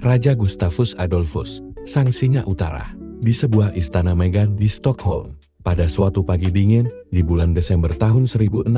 Raja Gustavus Adolphus, sang singa utara, di sebuah istana megah di Stockholm. Pada suatu pagi dingin, di bulan Desember tahun 1609,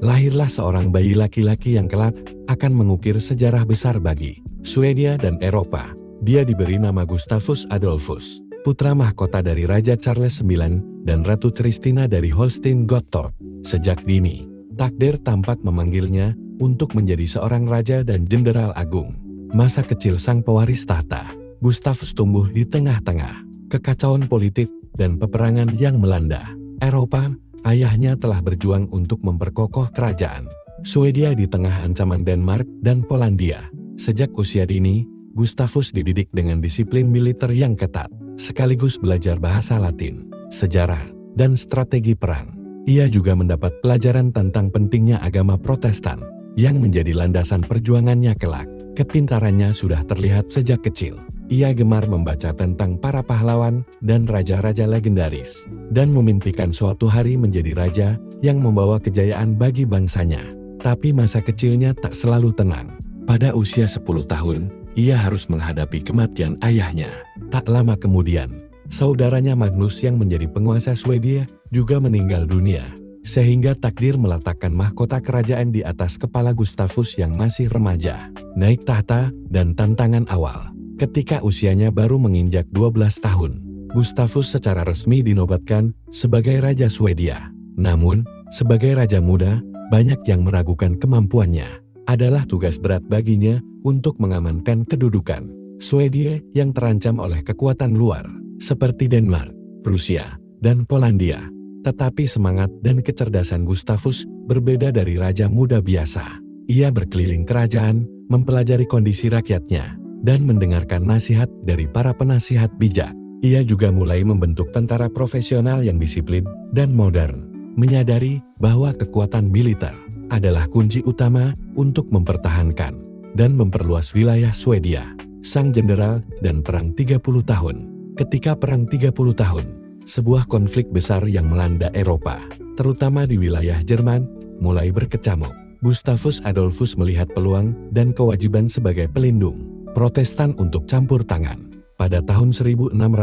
lahirlah seorang bayi laki-laki yang kelak akan mengukir sejarah besar bagi Swedia dan Eropa. Dia diberi nama Gustavus Adolphus, putra mahkota dari Raja Charles IX dan Ratu Christina dari Holstein-Gottorp. Sejak dini, takdir tampak memanggilnya untuk menjadi seorang raja dan jenderal agung. Masa kecil sang pewaris tahta, Gustavus tumbuh di tengah-tengah kekacauan politik dan peperangan yang melanda Eropa. Ayahnya telah berjuang untuk memperkokoh kerajaan Swedia di tengah ancaman Denmark dan Polandia. Sejak usia dini, Gustavus dididik dengan disiplin militer yang ketat, sekaligus belajar bahasa Latin, sejarah, dan strategi perang. Ia juga mendapat pelajaran tentang pentingnya agama Protestan, yang menjadi landasan perjuangannya kelak. Kepintarannya sudah terlihat sejak kecil. Ia gemar membaca tentang para pahlawan dan raja-raja legendaris, dan memimpikan suatu hari menjadi raja yang membawa kejayaan bagi bangsanya. Tapi masa kecilnya tak selalu tenang. Pada usia 10 tahun, ia harus menghadapi kematian ayahnya. Tak lama kemudian, saudaranya Magnus yang menjadi penguasa Swedia juga meninggal dunia, sehingga takdir meletakkan mahkota kerajaan di atas kepala Gustavus yang masih remaja. Naik tahta dan tantangan awal. Ketika usianya baru menginjak 12 tahun, Gustavus secara resmi dinobatkan sebagai Raja Swedia. Namun, sebagai raja muda, banyak yang meragukan kemampuannya. Adalah tugas berat baginya untuk mengamankan kedudukan Swedia yang terancam oleh kekuatan luar, seperti Denmark, Prusia, dan Polandia. Tetapi semangat dan kecerdasan Gustavus berbeda dari raja muda biasa. Ia berkeliling kerajaan, mempelajari kondisi rakyatnya, dan mendengarkan nasihat dari para penasihat bijak. Ia juga mulai membentuk tentara profesional yang disiplin dan modern, menyadari bahwa kekuatan militer adalah kunci utama untuk mempertahankan dan memperluas wilayah Swedia. Sang jenderal dan perang 30 tahun. Ketika perang 30 tahun, sebuah konflik besar yang melanda Eropa, terutama di wilayah Jerman, mulai berkecamuk. Gustavus Adolphus melihat peluang dan kewajiban sebagai pelindung Protestan untuk campur tangan. Pada tahun 1620,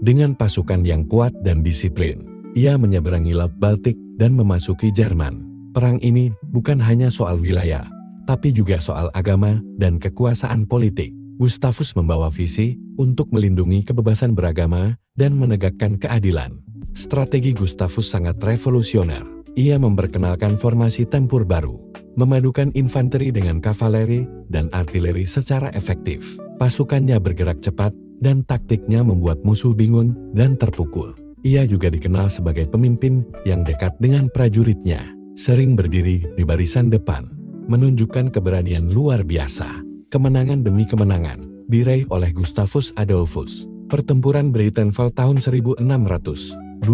dengan pasukan yang kuat dan disiplin, ia menyeberangi Laut Baltik dan memasuki Jerman. Perang ini bukan hanya soal wilayah, tapi juga soal agama dan kekuasaan politik. Gustavus membawa visi untuk melindungi kebebasan beragama dan menegakkan keadilan. Strategi Gustavus sangat revolusioner. Ia memperkenalkan formasi tempur baru, memadukan infanteri dengan kavaleri dan artileri secara efektif. Pasukannya bergerak cepat dan taktiknya membuat musuh bingung dan terpukul. Ia juga dikenal sebagai pemimpin yang dekat dengan prajuritnya, sering berdiri di barisan depan, menunjukkan keberanian luar biasa. Kemenangan demi kemenangan diraih oleh Gustavus Adolphus. Pertempuran Breitenfeld tahun 1625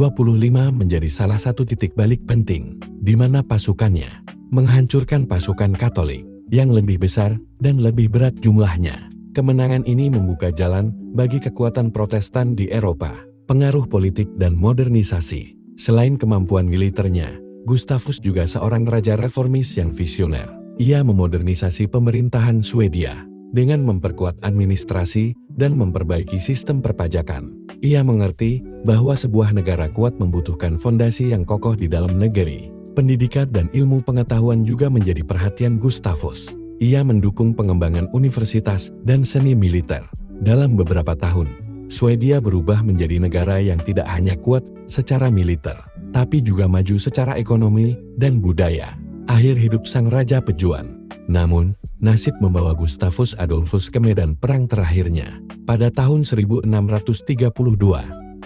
menjadi salah satu titik balik penting, di mana pasukannya menghancurkan pasukan Katolik yang lebih besar dan lebih berat jumlahnya. Kemenangan ini membuka jalan bagi kekuatan Protestan di Eropa, pengaruh politik dan modernisasi. Selain kemampuan militernya, Gustavus juga seorang raja reformis yang visioner. Ia memodernisasi pemerintahan Swedia dengan memperkuat administrasi dan memperbaiki sistem perpajakan. Ia mengerti bahwa sebuah negara kuat membutuhkan fondasi yang kokoh di dalam negeri. Pendidikan dan ilmu pengetahuan juga menjadi perhatian Gustavus. Ia mendukung pengembangan universitas dan seni militer. Dalam beberapa tahun, Swedia berubah menjadi negara yang tidak hanya kuat secara militer, tapi juga maju secara ekonomi dan budaya. Akhir hidup sang raja pejuang. Namun, nasib membawa Gustavus Adolphus ke medan perang terakhirnya. Pada tahun 1632,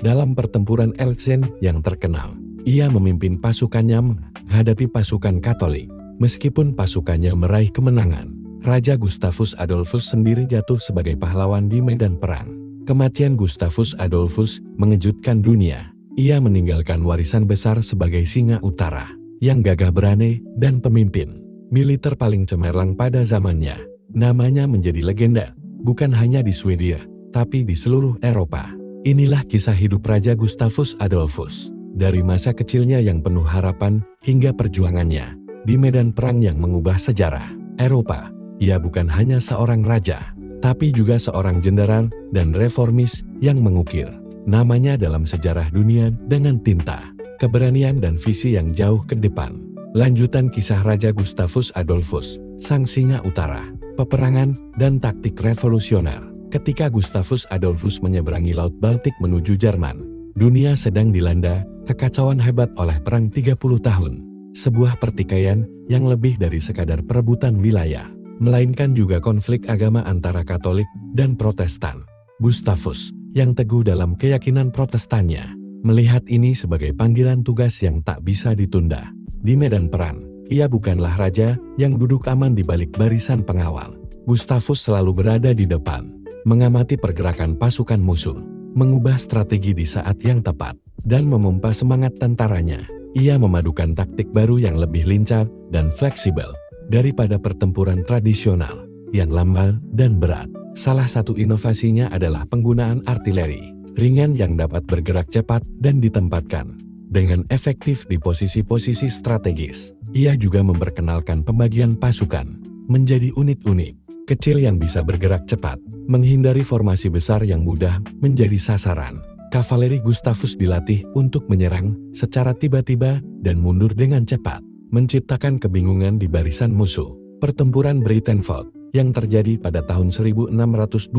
dalam pertempuran Elzen yang terkenal, ia memimpin pasukannya menghadapi pasukan Katolik. Meskipun pasukannya meraih kemenangan, Raja Gustavus Adolphus sendiri jatuh sebagai pahlawan di medan perang. Kematian Gustavus Adolphus mengejutkan dunia. Ia meninggalkan warisan besar sebagai singa utara yang gagah berani dan pemimpin militer paling cemerlang pada zamannya. Namanya menjadi legenda, bukan hanya di Swedia, tapi di seluruh Eropa. Inilah kisah hidup Raja Gustavus Adolphus, dari masa kecilnya yang penuh harapan hingga perjuangannya di medan perang yang mengubah sejarah Eropa. Ia bukan hanya seorang raja, tapi juga seorang jenderal dan reformis yang mengukir namanya dalam sejarah dunia dengan tinta, keberanian dan visi yang jauh ke depan. Lanjutan kisah Raja Gustavus Adolphus, Sang Singa Utara, peperangan dan taktik revolusioner. Ketika Gustavus Adolphus menyeberangi Laut Baltik menuju Jerman, dunia sedang dilanda kekacauan hebat oleh Perang 30 tahun. Sebuah pertikaian yang lebih dari sekadar perebutan wilayah, melainkan juga konflik agama antara Katolik dan Protestan. Gustavus, yang teguh dalam keyakinan Protestannya, melihat ini sebagai panggilan tugas yang tak bisa ditunda. Di medan perang, ia bukanlah raja yang duduk aman di balik barisan pengawal. Gustavus selalu berada di depan, mengamati pergerakan pasukan musuh, mengubah strategi di saat yang tepat, dan memompa semangat tentaranya. Ia memadukan taktik baru yang lebih lincah dan fleksibel daripada pertempuran tradisional yang lama dan berat. Salah satu inovasinya adalah penggunaan artileri ringan yang dapat bergerak cepat dan ditempatkan dengan efektif di posisi-posisi strategis. Ia juga memperkenalkan pembagian pasukan menjadi unit-unit kecil yang bisa bergerak cepat, menghindari formasi besar yang mudah menjadi sasaran. Kavaleri Gustavus dilatih untuk menyerang secara tiba-tiba dan mundur dengan cepat, menciptakan kebingungan di barisan musuh. Pertempuran Breitenfeld yang terjadi pada tahun 1625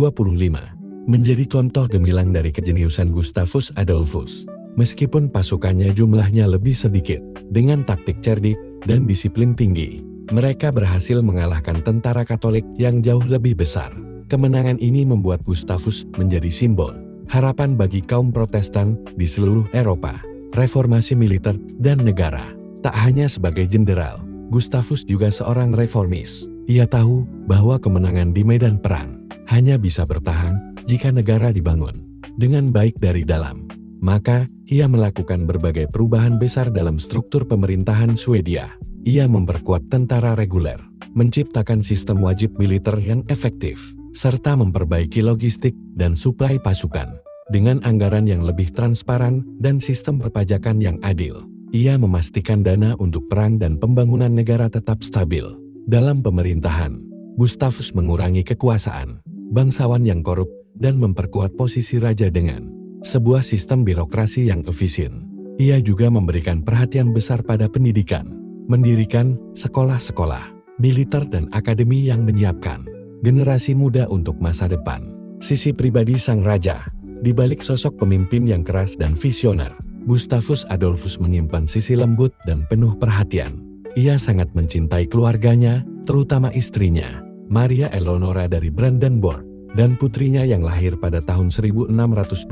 menjadi contoh gemilang dari kejeniusan Gustavus Adolphus. Meskipun pasukannya jumlahnya lebih sedikit, dengan taktik cerdik dan disiplin tinggi, mereka berhasil mengalahkan tentara Katolik yang jauh lebih besar. Kemenangan ini membuat Gustavus menjadi simbol harapan bagi kaum Protestan di seluruh Eropa, reformasi militer dan negara. Tak hanya sebagai jenderal, Gustavus juga seorang reformis. Ia tahu bahwa kemenangan di medan perang hanya bisa bertahan jika negara dibangun dengan baik dari dalam. Maka, ia melakukan berbagai perubahan besar dalam struktur pemerintahan Swedia. Ia memperkuat tentara reguler, menciptakan sistem wajib militer yang efektif, serta memperbaiki logistik dan suplai pasukan. Dengan anggaran yang lebih transparan dan sistem perpajakan yang adil, ia memastikan dana untuk perang dan pembangunan negara tetap stabil. Dalam pemerintahan, Gustavus mengurangi kekuasaan bangsawan yang korup dan memperkuat posisi raja dengan sebuah sistem birokrasi yang efisien. Ia juga memberikan perhatian besar pada pendidikan, mendirikan sekolah-sekolah, militer dan akademi yang menyiapkan generasi muda untuk masa depan. Sisi pribadi sang raja, di balik sosok pemimpin yang keras dan visioner, Gustavus Adolphus menyimpan sisi lembut dan penuh perhatian. Ia sangat mencintai keluarganya, terutama istrinya, Maria Eleonora dari Brandenburg, dan putrinya yang lahir pada tahun 1623,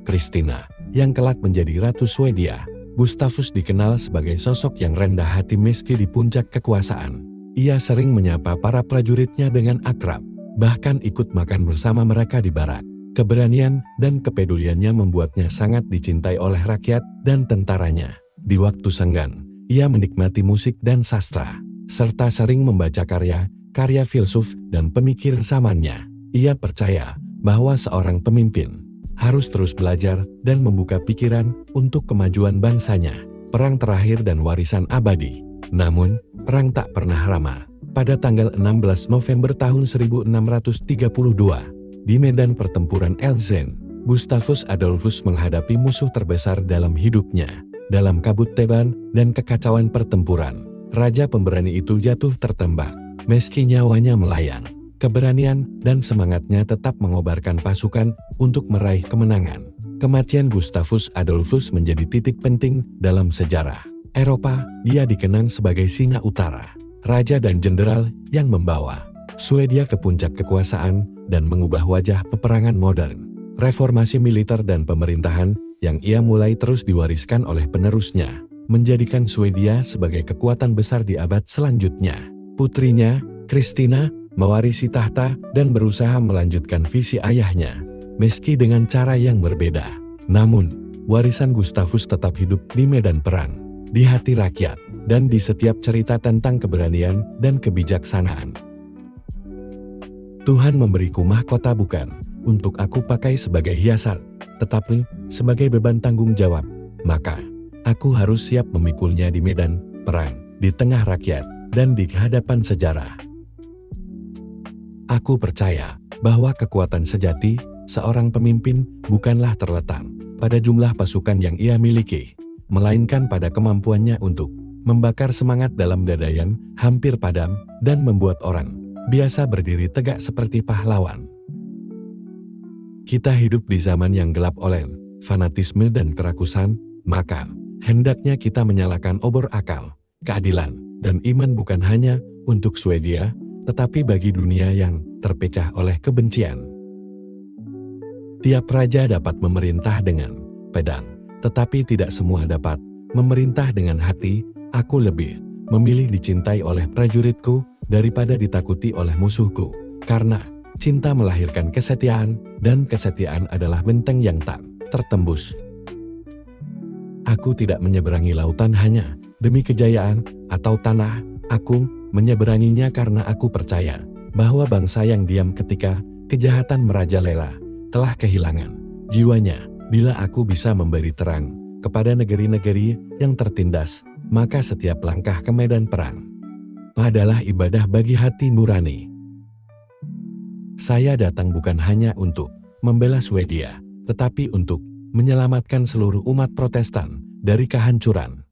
Christina, yang kelak menjadi Ratu Swedia. Gustavus dikenal sebagai sosok yang rendah hati meski di puncak kekuasaan. Ia sering menyapa para prajuritnya dengan akrab, bahkan ikut makan bersama mereka di barak. Keberanian dan kepeduliannya membuatnya sangat dicintai oleh rakyat dan tentaranya. Di waktu senggang, ia menikmati musik dan sastra, serta sering membaca karya filsuf dan pemikir zamannya. Ia percaya bahwa seorang pemimpin harus terus belajar dan membuka pikiran untuk kemajuan bangsanya. Perang terakhir dan warisan abadi. Namun, perang tak pernah lama. Pada tanggal 16 November tahun 1632, di medan pertempuran Elzen, Gustavus Adolphus menghadapi musuh terbesar dalam hidupnya. Dalam kabut teban dan kekacauan pertempuran, raja pemberani itu jatuh tertembak. Meski nyawanya melayang, keberanian dan semangatnya tetap mengobarkan pasukan untuk meraih kemenangan. Kematian Gustavus Adolphus menjadi titik penting dalam sejarah Eropa. Dia dikenang sebagai Singa Utara, raja dan jenderal yang membawa Swedia ke puncak kekuasaan dan mengubah wajah peperangan modern. Reformasi militer dan pemerintahan yang ia mulai terus diwariskan oleh penerusnya, menjadikan Swedia sebagai kekuatan besar di abad selanjutnya. Putrinya, Christina, mewarisi tahta dan berusaha melanjutkan visi ayahnya, meski dengan cara yang berbeda. Namun, warisan Gustavus tetap hidup di medan perang, di hati rakyat, dan di setiap cerita tentang keberanian dan kebijaksanaan. Tuhan memberiku mahkota bukan untuk aku pakai sebagai hiasan, tetapi sebagai beban tanggung jawab. Maka, aku harus siap memikulnya di medan perang, di tengah rakyat, dan di hadapan sejarah. Aku percaya bahwa kekuatan sejati seorang pemimpin bukanlah terletak pada jumlah pasukan yang ia miliki, melainkan pada kemampuannya untuk membakar semangat dalam dada yang hampir padam dan membuat orang biasa berdiri tegak seperti pahlawan. Kita hidup di zaman yang gelap oleh fanatisme dan kerakusan, maka hendaknya kita menyalakan obor akal, keadilan, dan iman bukan hanya untuk Swedia, tetapi bagi dunia yang terpecah oleh kebencian. Tiap raja dapat memerintah dengan pedang, tetapi tidak semua dapat memerintah dengan hati. Aku lebih memilih dicintai oleh prajuritku daripada ditakuti oleh musuhku, karena cinta melahirkan kesetiaan, dan kesetiaan adalah benteng yang tak tertembus. Aku tidak menyeberangi lautan hanya demi kejayaan atau tanah, aku menyeberanginya karena aku percaya bahwa bangsa yang diam ketika kejahatan merajalela telah kehilangan jiwanya. Bila aku bisa memberi terang kepada negeri-negeri yang tertindas, maka setiap langkah ke medan perang adalah ibadah bagi hati nurani. Saya datang bukan hanya untuk membela Swedia, tetapi untuk menyelamatkan seluruh umat Protestan dari kehancuran.